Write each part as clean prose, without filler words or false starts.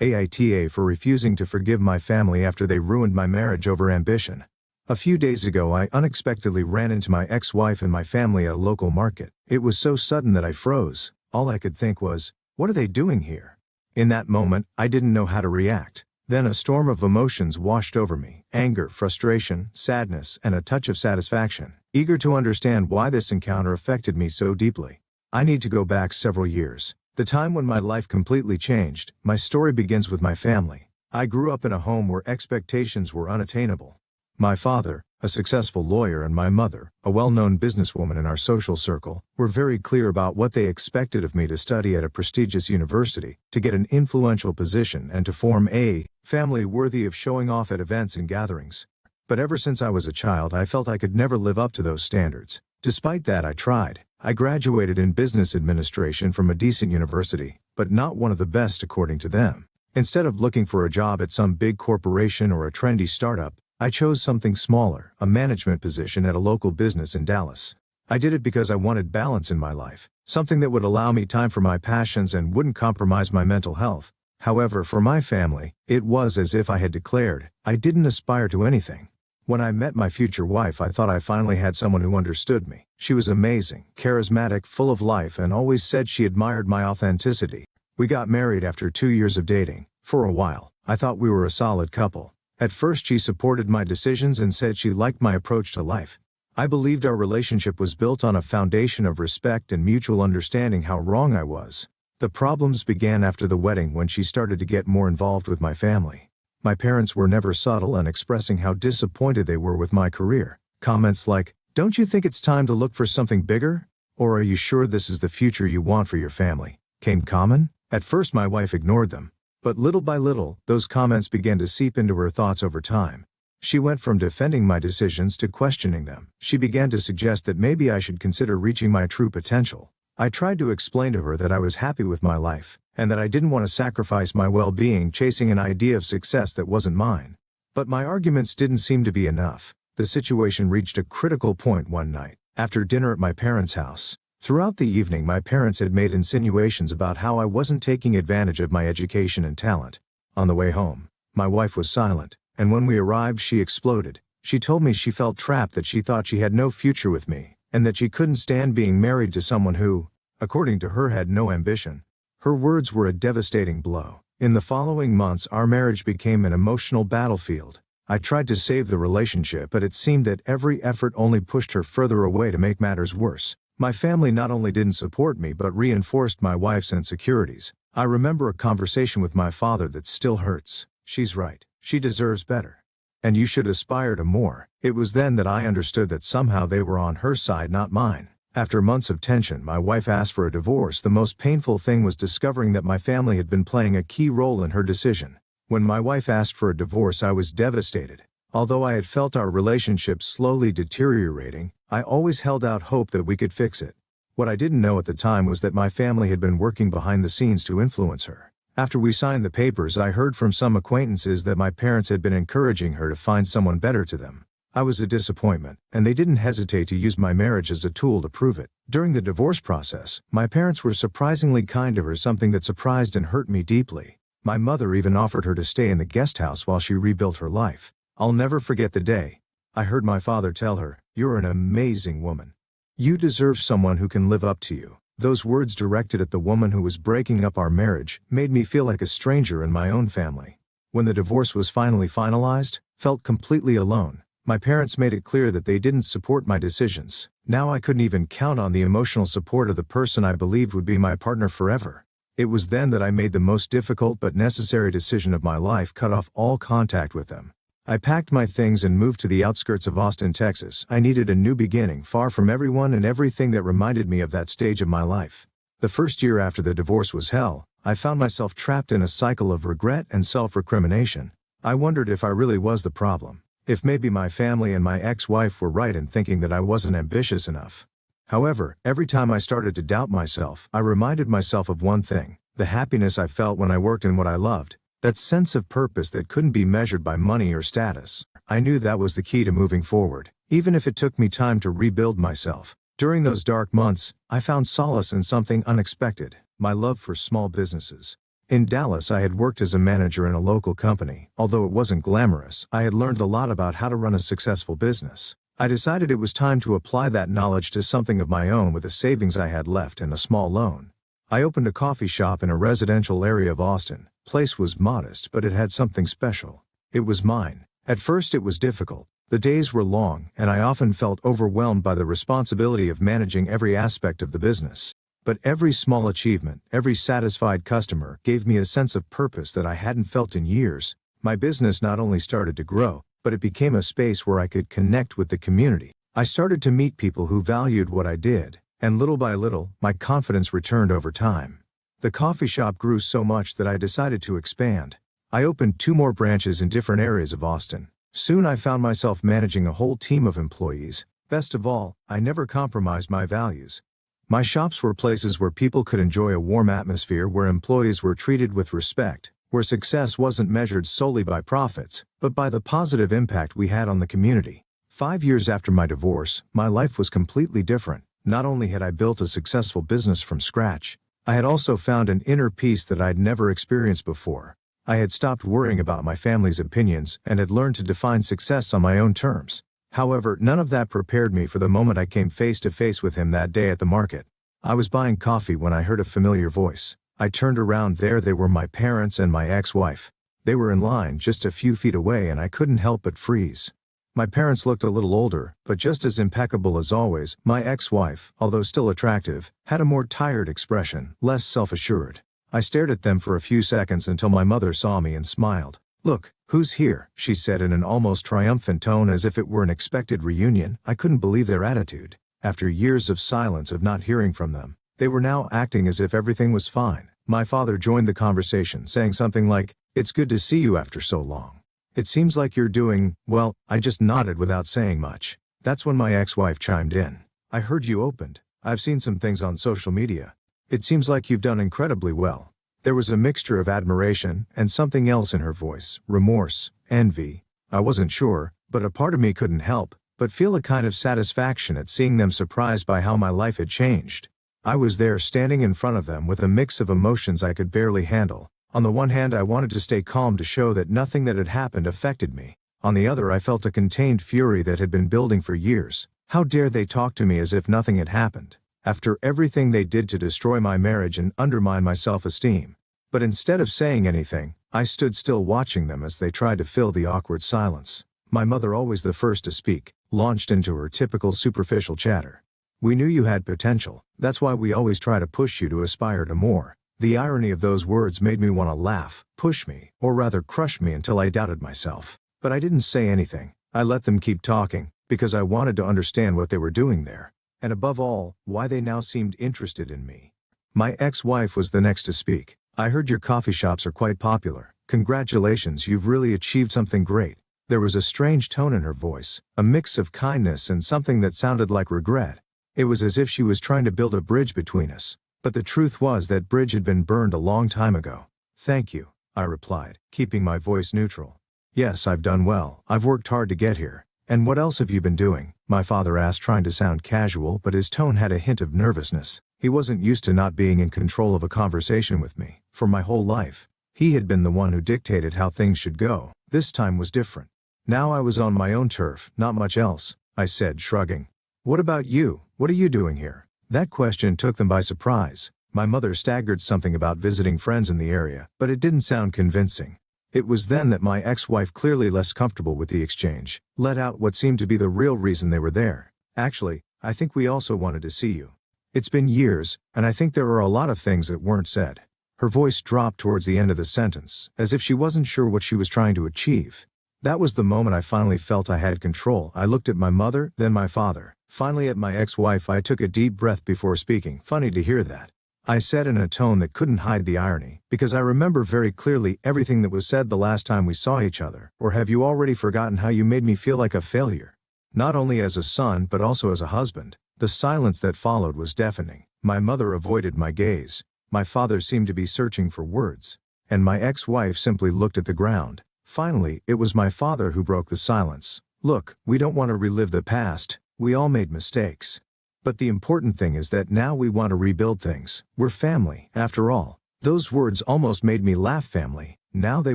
Aita for refusing to forgive my family after they ruined my marriage over ambition. A few days ago I unexpectedly ran into my ex-wife and my family at a local market. It was so sudden that I froze. All I could think was, what are they doing here? In that moment, I didn't know how to react. Then a storm of emotions washed over me: anger, frustration, sadness, and a touch of satisfaction. Eager to understand why this encounter affected me so deeply, I need to go back several years. The time when my life completely changed. My story begins with my family. I grew up in a home where expectations were unattainable. My father, a successful lawyer, and my mother, a well-known businesswoman in our social circle, were very clear about what they expected of me: to study at a prestigious university, to get an influential position, and to form a family worthy of showing off at events and gatherings. But ever since I was a child, I felt I could never live up to those standards. Despite that, I tried. I graduated in business administration from a decent university, but not one of the best according to them. Instead of looking for a job at some big corporation or a trendy startup, I chose something smaller, a management position at a local business in Dallas. I did it because I wanted balance in my life, something that would allow me time for my passions and wouldn't compromise my mental health. However, for my family, it was as if I had declared I didn't aspire to anything. When I met my future wife, I thought I finally had someone who understood me. She was amazing, charismatic, full of life, and always said she admired my authenticity. We got married after 2 years of dating. For a while, I thought we were a solid couple. At first, she supported my decisions and said she liked my approach to life. I believed our relationship was built on a foundation of respect and mutual understanding. How wrong I was. The problems began after the wedding, when she started to get more involved with my family. My parents were never subtle in expressing how disappointed they were with my career. Comments like, "Don't you think it's time to look for something bigger?" or "Are you sure this is the future you want for your family?" came common. At first, my wife ignored them. But little by little, those comments began to seep into her thoughts over time. She went from defending my decisions to questioning them. She began to suggest that maybe I should consider reaching my true potential. I tried to explain to her that I was happy with my life, and that I didn't want to sacrifice my well-being chasing an idea of success that wasn't mine. But my arguments didn't seem to be enough. The situation reached a critical point one night, after dinner at my parents' house. Throughout the evening, my parents had made insinuations about how I wasn't taking advantage of my education and talent. On the way home, my wife was silent, and when we arrived, she exploded. She told me she felt trapped, that she thought she had no future with me, and that she couldn't stand being married to someone who, according to her, had no ambition. Her words were a devastating blow. In the following months, our marriage became an emotional battlefield. I tried to save the relationship, but it seemed that every effort only pushed her further away. To make matters worse, my family not only didn't support me but reinforced my wife's insecurities. I remember a conversation with my father that still hurts. "She's right. She deserves better. And you should aspire to more." It was then that I understood that somehow they were on her side, not mine. After months of tension, my wife asked for a divorce. The most painful thing was discovering that my family had been playing a key role in her decision. When my wife asked for a divorce, I was devastated. Although I had felt our relationship slowly deteriorating, I always held out hope that we could fix it. What I didn't know at the time was that my family had been working behind the scenes to influence her. After we signed the papers, I heard from some acquaintances that my parents had been encouraging her to find someone better to them. I was a disappointment, and they didn't hesitate to use my marriage as a tool to prove it. During the divorce process, my parents were surprisingly kind to her, something that surprised and hurt me deeply. My mother even offered her to stay in the guest house while she rebuilt her life. I'll never forget the day I heard my father tell her, "You're an amazing woman. You deserve someone who can live up to you." Those words, directed at the woman who was breaking up our marriage, made me feel like a stranger in my own family. When the divorce was finally finalized, felt completely alone. My parents made it clear that they didn't support my decisions. Now I couldn't even count on the emotional support of the person I believed would be my partner forever. It was then that I made the most difficult but necessary decision of my life: cut off all contact with them. I packed my things and moved to the outskirts of Austin, Texas. I needed a new beginning, far from everyone and everything that reminded me of that stage of my life. The first year after the divorce was hell. I found myself trapped in a cycle of regret and self-recrimination. I wondered if I really was the problem. If maybe my family and my ex-wife were right in thinking that I wasn't ambitious enough. However, every time I started to doubt myself, I reminded myself of one thing: the happiness I felt when I worked in what I loved. That sense of purpose that couldn't be measured by money or status. I knew that was the key to moving forward, even if it took me time to rebuild myself. During those dark months, I found solace in something unexpected: my love for small businesses. In Dallas, I had worked as a manager in a local company. Although it wasn't glamorous, I had learned a lot about how to run a successful business. I decided it was time to apply that knowledge to something of my own with the savings I had left and a small loan. I opened a coffee shop in a residential area of Austin. Place was modest, but it had something special. It was mine. At first it was difficult. The days were long, and I often felt overwhelmed by the responsibility of managing every aspect of the business. But every small achievement, every satisfied customer, gave me a sense of purpose that I hadn't felt in years. My business not only started to grow, but it became a space where I could connect with the community. I started to meet people who valued what I did, and little by little, my confidence returned over time. The coffee shop grew so much that I decided to expand. I opened 2 more branches in different areas of Austin. Soon I found myself managing a whole team of employees. Best of all, I never compromised my values. My shops were places where people could enjoy a warm atmosphere, where employees were treated with respect, where success wasn't measured solely by profits, but by the positive impact we had on the community. 5 years after my divorce, my life was completely different. Not only had I built a successful business from scratch, I had also found an inner peace that I'd never experienced before. I had stopped worrying about my family's opinions and had learned to define success on my own terms. However, none of that prepared me for the moment I came face to face with him that day at the market. I was buying coffee when I heard a familiar voice. I turned around. There they were, my parents and my ex-wife. They were in line just a few feet away, and I couldn't help but freeze. My parents looked a little older, but just as impeccable as always. My ex-wife, although still attractive, had a more tired expression, less self-assured. I stared at them for a few seconds until my mother saw me and smiled. "Look, who's here?" she said in an almost triumphant tone, as if it were an expected reunion. I couldn't believe their attitude. After years of silence, of not hearing from them, they were now acting as if everything was fine. My father joined the conversation, saying something like, "It's good to see you after so long. It seems like you're doing well." I just nodded without saying much. That's when my ex-wife chimed in. "I heard you opened. I've seen some things on social media. It seems like you've done incredibly well." There was a mixture of admiration and something else in her voice, remorse, envy. I wasn't sure, but a part of me couldn't help but feel a kind of satisfaction at seeing them surprised by how my life had changed. I was there standing in front of them with a mix of emotions I could barely handle. On the one hand, I wanted to stay calm to show that nothing that had happened affected me. On the other, I felt a contained fury that had been building for years. How dare they talk to me as if nothing had happened, after everything they did to destroy my marriage and undermine my self-esteem? But instead of saying anything, I stood still watching them as they tried to fill the awkward silence. My mother, always the first to speak, launched into her typical superficial chatter. "We knew you had potential. That's why we always try to push you to aspire to more." The irony of those words made me want to laugh, push me, or rather crush me, until I doubted myself. But I didn't say anything. I let them keep talking, because I wanted to understand what they were doing there. And above all, why they now seemed interested in me. My ex-wife was the next to speak. "I heard your coffee shops are quite popular. Congratulations, you've really achieved something great." There was a strange tone in her voice, a mix of kindness and something that sounded like regret. It was as if she was trying to build a bridge between us. But the truth was that bridge had been burned a long time ago. "Thank you," I replied, keeping my voice neutral. "Yes, I've done well. I've worked hard to get here." "And what else have you been doing?" my father asked, trying to sound casual, but his tone had a hint of nervousness. He wasn't used to not being in control of a conversation with me. For my whole life, he had been the one who dictated how things should go. This time was different. Now I was on my own turf. "Not much else," I said, shrugging. "What about you? What are you doing here?" That question took them by surprise. My mother staggered something about visiting friends in the area, but it didn't sound convincing. It was then that my ex-wife, clearly less comfortable with the exchange, let out what seemed to be the real reason they were there. "Actually, I think we also wanted to see you. It's been years, and I think there are a lot of things that weren't said." Her voice dropped towards the end of the sentence, as if she wasn't sure what she was trying to achieve. That was the moment I finally felt I had control. I looked at my mother, then my father, finally at my ex-wife. I took a deep breath before speaking. "Funny to hear that," I said in a tone that couldn't hide the irony, "because I remember very clearly everything that was said the last time we saw each other. Or have you already forgotten how you made me feel like a failure? Not only as a son but also as a husband." The silence that followed was deafening. My mother avoided my gaze. My father seemed to be searching for words. And my ex-wife simply looked at the ground. Finally, it was my father who broke the silence. "Look, we don't want to relive the past. We all made mistakes. But the important thing is that now we want to rebuild things. We're family, after all." Those words almost made me laugh. Family. Now they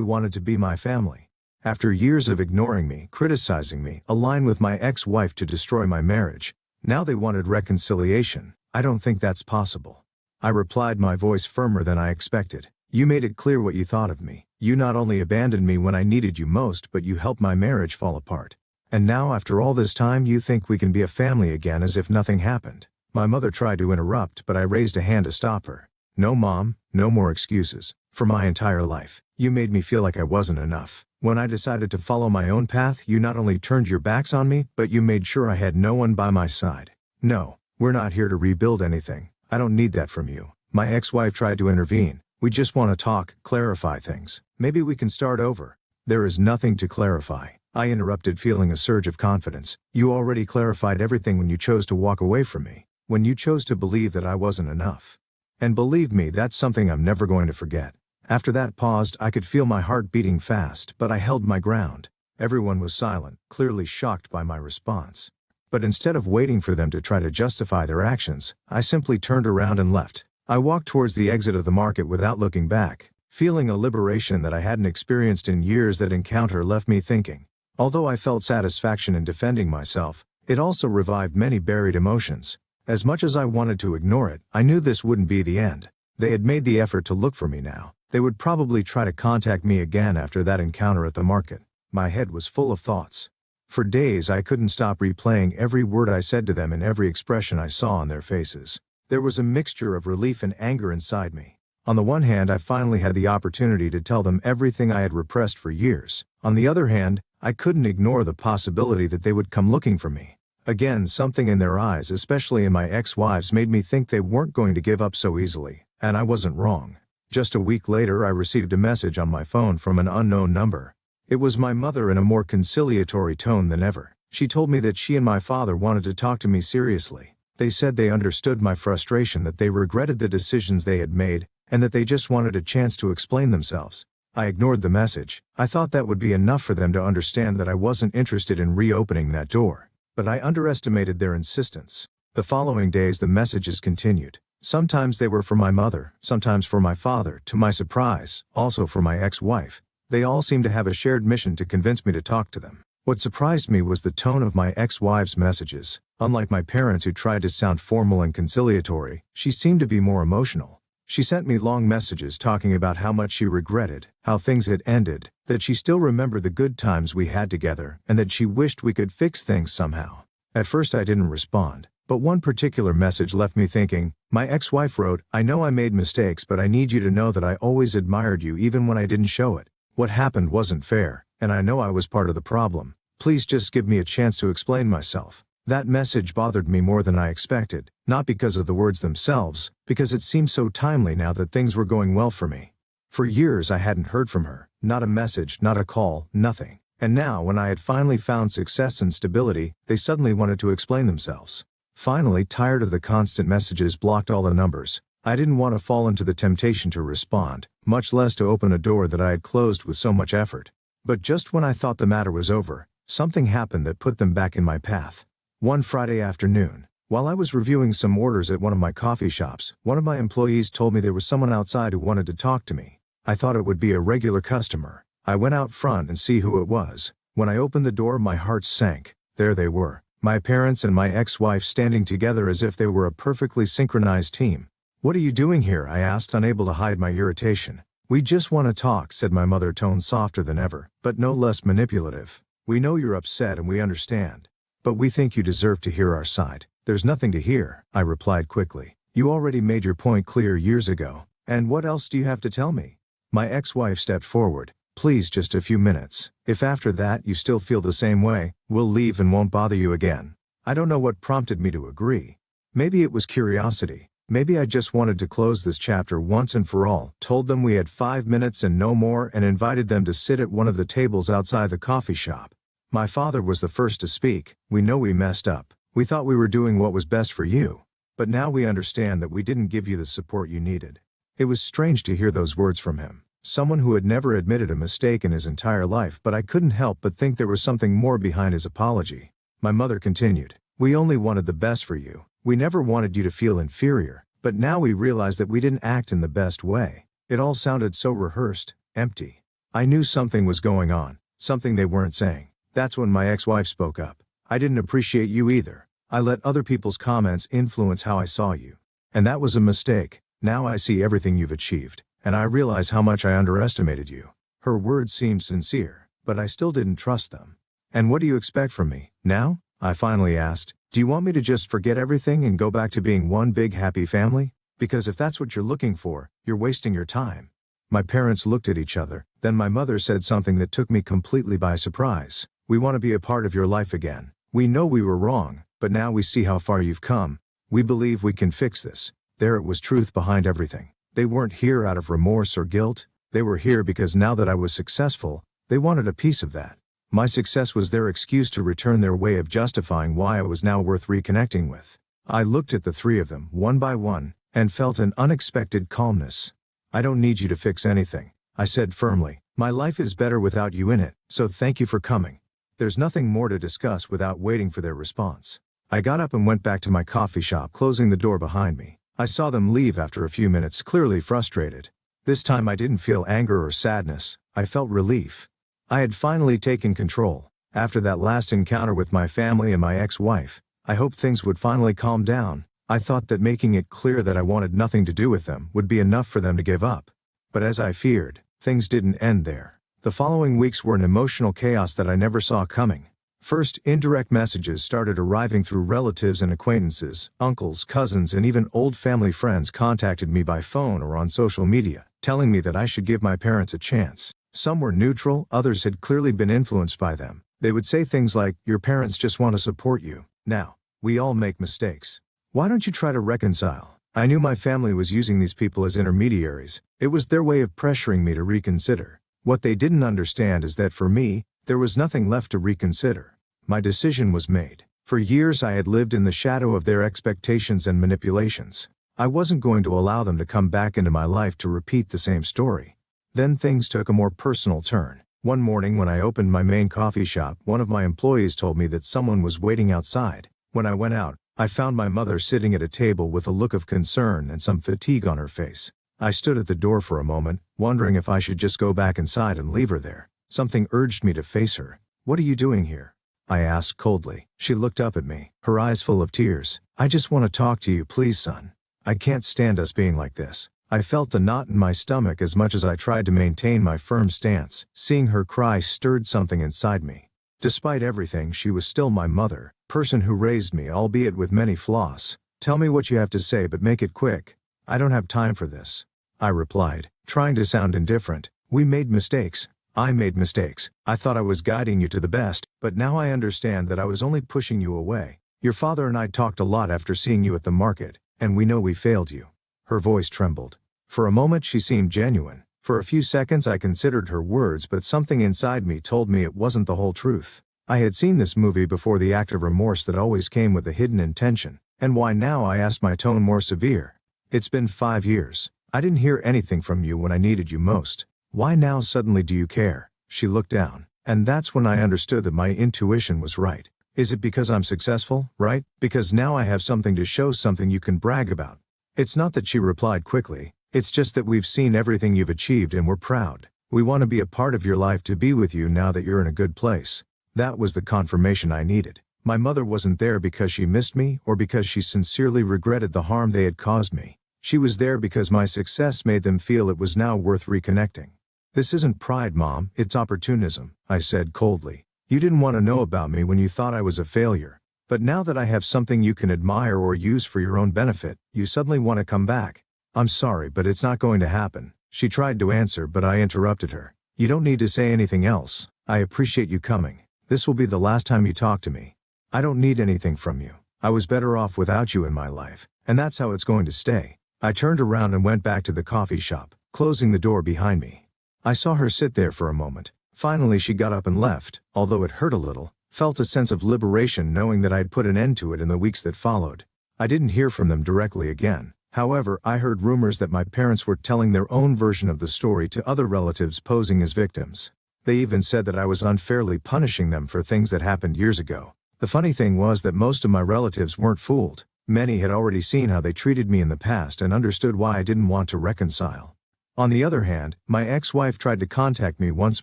wanted to be my family. After years of ignoring me, criticizing me, aligning with my ex-wife to destroy my marriage, now they wanted reconciliation. I don't think that's possible. I replied, my voice firmer than I expected. You made it clear what you thought of me. You not only abandoned me when I needed you most, but you helped my marriage fall apart. And now after all this time you think we can be a family again as if nothing happened. My mother tried to interrupt, but I raised a hand to stop her. No, Mom, no more excuses. For my entire life, you made me feel like I wasn't enough. When I decided to follow my own path, you not only turned your backs on me, but you made sure I had no one by my side. No, we're not here to rebuild anything. I don't need that from you. My ex-wife tried to intervene. We just want to talk, clarify things. Maybe we can start over. There is nothing to clarify. I interrupted, feeling a surge of confidence. You already clarified everything when you chose to walk away from me. When you chose to believe that I wasn't enough. And believe me, that's something I'm never going to forget. After that paused, I could feel my heart beating fast, but I held my ground. Everyone was silent, clearly shocked by my response. But instead of waiting for them to try to justify their actions, I simply turned around and left. I walked towards the exit of the market without looking back, feeling a liberation that I hadn't experienced in years. That encounter left me thinking. Although I felt satisfaction in defending myself, it also revived many buried emotions. As much as I wanted to ignore it, I knew this wouldn't be the end. They had made the effort to look for me now. They would probably try to contact me again after that encounter at the market. My head was full of thoughts. For days I couldn't stop replaying every word I said to them and every expression I saw on their faces. There was a mixture of relief and anger inside me. On the one hand, I finally had the opportunity to tell them everything I had repressed for years. On the other hand, I couldn't ignore the possibility that they would come looking for me. Again, something in their eyes, especially in my ex-wives, made me think they weren't going to give up so easily, and I wasn't wrong. Just a week later, I received a message on my phone from an unknown number. It was my mother in a more conciliatory tone than ever. She told me that she and my father wanted to talk to me seriously. They said they understood my frustration, that they regretted the decisions they had made, and that they just wanted a chance to explain themselves. I ignored the message. I thought that would be enough for them to understand that I wasn't interested in reopening that door. But I underestimated their insistence. The following days the messages continued. Sometimes they were for my mother, sometimes for my father, to my surprise, also for my ex-wife. They all seemed to have a shared mission to convince me to talk to them. What surprised me was the tone of my ex-wife's messages. Unlike my parents, who tried to sound formal and conciliatory, she seemed to be more emotional. She sent me long messages talking about how much she regretted, how things had ended, that she still remembered the good times we had together, and that she wished we could fix things somehow. At first I didn't respond, but one particular message left me thinking. My ex-wife wrote, "I know I made mistakes, but I need you to know that I always admired you even when I didn't show it. What happened wasn't fair, and I know I was part of the problem. Please just give me a chance to explain myself." That message bothered me more than I expected, not because of the words themselves, because it seemed so timely now that things were going well for me. For years I hadn't heard from her, not a message, not a call, nothing. And now, when I had finally found success and stability, they suddenly wanted to explain themselves. Finally, tired of the constant messages, blocked all the numbers. I didn't want to fall into the temptation to respond, much less to open a door that I had closed with so much effort. But just when I thought the matter was over, something happened that put them back in my path. One Friday afternoon, while I was reviewing some orders at one of my coffee shops, one of my employees told me there was someone outside who wanted to talk to me. I thought it would be a regular customer. I went out front and see who it was. When I opened the door, my heart sank. There they were, my parents and my ex-wife, standing together as if they were a perfectly synchronized team. "What are you doing here?" I asked, unable to hide my irritation. "We just want to talk," said my mother, tone softer than ever, but no less manipulative. "We know you're upset and we understand. But we think you deserve to hear our side." "There's nothing to hear," I replied quickly. "You already made your point clear years ago. And what else do you have to tell me?" My ex-wife stepped forward. "Please, just a few minutes. If after that you still feel the same way, we'll leave and won't bother you again." I don't know what prompted me to agree. Maybe it was curiosity. Maybe I just wanted to close this chapter once and for all. Told them we had 5 minutes and no more, and invited them to sit at one of the tables outside the coffee shop. My father was the first to speak. "We know we messed up. We thought we were doing what was best for you. But now we understand that we didn't give you the support you needed." It was strange to hear those words from him, someone who had never admitted a mistake in his entire life, but I couldn't help but think there was something more behind his apology. My mother continued, "We only wanted the best for you. We never wanted you to feel inferior, but now we realize that we didn't act in the best way. It all sounded so rehearsed, empty. I knew something was going on, something they weren't saying. That's when my ex-wife spoke up. I didn't appreciate you either. I let other people's comments influence how I saw you. And that was a mistake. Now I see everything you've achieved, and I realize how much I underestimated you. Her words seemed sincere, but I still didn't trust them. And what do you expect from me, now? I finally asked. Do you want me to just forget everything and go back to being one big happy family? Because if that's what you're looking for, you're wasting your time. My parents looked at each other, then my mother said something that took me completely by surprise. We want to be a part of your life again. We know we were wrong, but now we see how far you've come. We believe we can fix this. There it was, truth behind everything. They weren't here out of remorse or guilt. They were here because now that I was successful, they wanted a piece of that. My success was their excuse to return, their way of justifying why I was now worth reconnecting with. I looked at the three of them, one by one, and felt an unexpected calmness. I don't need you to fix anything, I said firmly. My life is better without you in it, so thank you for coming. There's nothing more to discuss without waiting for their response. I got up and went back to my coffee shop, closing the door behind me. I saw them leave after a few minutes, clearly frustrated. This time I didn't feel anger or sadness, I felt relief. I had finally taken control. After that last encounter with my family and my ex-wife, I hoped things would finally calm down. I thought that making it clear that I wanted nothing to do with them would be enough for them to give up. But as I feared, things didn't end there. The following weeks were an emotional chaos that I never saw coming. First, indirect messages started arriving through relatives and acquaintances. Uncles, cousins, and even old family friends contacted me by phone or on social media, telling me that I should give my parents a chance. Some were neutral, others had clearly been influenced by them. They would say things like, "Your parents just want to support you. Now, we all make mistakes. Why don't you try to reconcile?" I knew my family was using these people as intermediaries. It was their way of pressuring me to reconsider. What they didn't understand is that for me, there was nothing left to reconsider. My decision was made. For years I had lived in the shadow of their expectations and manipulations. I wasn't going to allow them to come back into my life to repeat the same story. Then things took a more personal turn. One morning when I opened my main coffee shop, one of my employees told me that someone was waiting outside. When I went out, I found my mother sitting at a table with a look of concern and some fatigue on her face. I stood at the door for a moment, wondering if I should just go back inside and leave her there. Something urged me to face her. "What are you doing here?" I asked coldly. She looked up at me, her eyes full of tears. "I just want to talk to you, please, son. I can't stand us being like this." I felt a knot in my stomach as much as I tried to maintain my firm stance. Seeing her cry stirred something inside me. Despite everything, she was still my mother, person who raised me, albeit with many flaws. "Tell me what you have to say, but make it quick. I don't have time for this," I replied, trying to sound indifferent. "We made mistakes. I made mistakes. I thought I was guiding you to the best, but now I understand that I was only pushing you away. Your father and I talked a lot after seeing you at the market, and we know we failed you." Her voice trembled. For a moment she seemed genuine. For a few seconds I considered her words, but something inside me told me it wasn't the whole truth. I had seen this movie before, the act of remorse that always came with a hidden intention. "And why now?" I asked, my tone more severe. "It's been 5 years. I didn't hear anything from you when I needed you most. Why now suddenly do you care?" She looked down, and that's when I understood that my intuition was right. "Is it because I'm successful, right? Because now I have something to show, something you can brag about?" "It's not that," she replied quickly. "It's just that we've seen everything you've achieved and we're proud. We want to be a part of your life, to be with you now that you're in a good place." That was the confirmation I needed. My mother wasn't there because she missed me or because she sincerely regretted the harm they had caused me. She was there because my success made them feel it was now worth reconnecting. "This isn't pride, Mom, it's opportunism," I said coldly. "You didn't want to know about me when you thought I was a failure. But now that I have something you can admire or use for your own benefit, you suddenly want to come back. I'm sorry, but it's not going to happen." She tried to answer, but I interrupted her. "You don't need to say anything else. I appreciate you coming. This will be the last time you talk to me. I don't need anything from you. I was better off without you in my life, and that's how it's going to stay." I turned around and went back to the coffee shop, closing the door behind me. I saw her sit there for a moment. Finally she got up and left. Although it hurt a little, felt a sense of liberation knowing that I'd put an end to it in the weeks that followed. I didn't hear from them directly again. However, I heard rumors that my parents were telling their own version of the story to other relatives posing as victims. They even said that I was unfairly punishing them for things that happened years ago. The funny thing was that most of my relatives weren't fooled. Many had already seen how they treated me in the past and understood why I didn't want to reconcile. On the other hand, my ex-wife tried to contact me once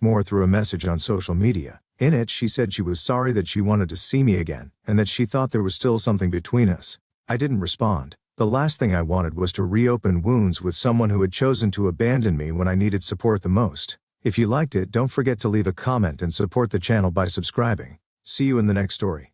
more through a message on social media. In it, she said she was sorry that she wanted to see me again, and that she thought there was still something between us. I didn't respond. The last thing I wanted was to reopen wounds with someone who had chosen to abandon me when I needed support the most. If you liked it, don't forget to leave a comment and support the channel by subscribing. See you in the next story.